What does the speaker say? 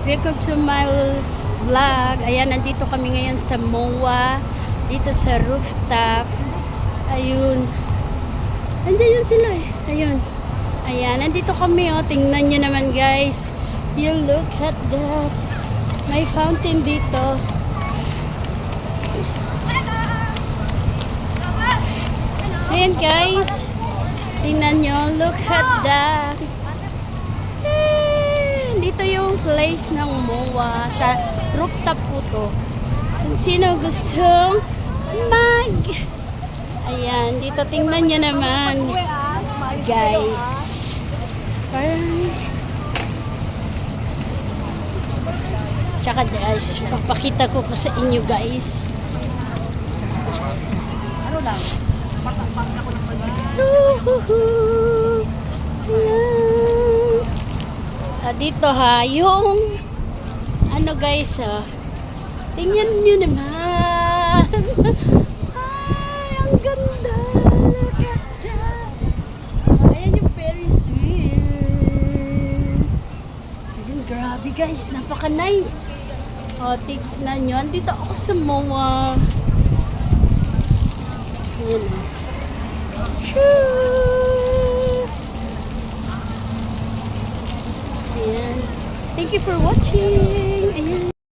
Welcome to my vlog. Ayan, nandito kami ngayon sa MOA. Dito sa rooftop. Ayun. Andiyan yun sila eh. Ayun. Ayan, nandito kami oh. Tingnan nyo naman guys. You look at that. May fountain dito. Ayan guys. Tingnan nyo. Look at that. Dito yung place ng MOA. Sa rooftop po to. Kung sino gustong ayan, dito tingnan nyo naman. Guys. Parang tsaka guys, papakita ko sa inyo guys. Ano lang? Dito ha, yung ano guys tingnan nyo naman. Ay, ang ganda. Look at that. Ayan yung Ferris wheel. Ayun, grabe guys, napaka nice. Tignan nyo, andito ako sa MOA. Ayan Ayan. Thank you for watching. Ayan.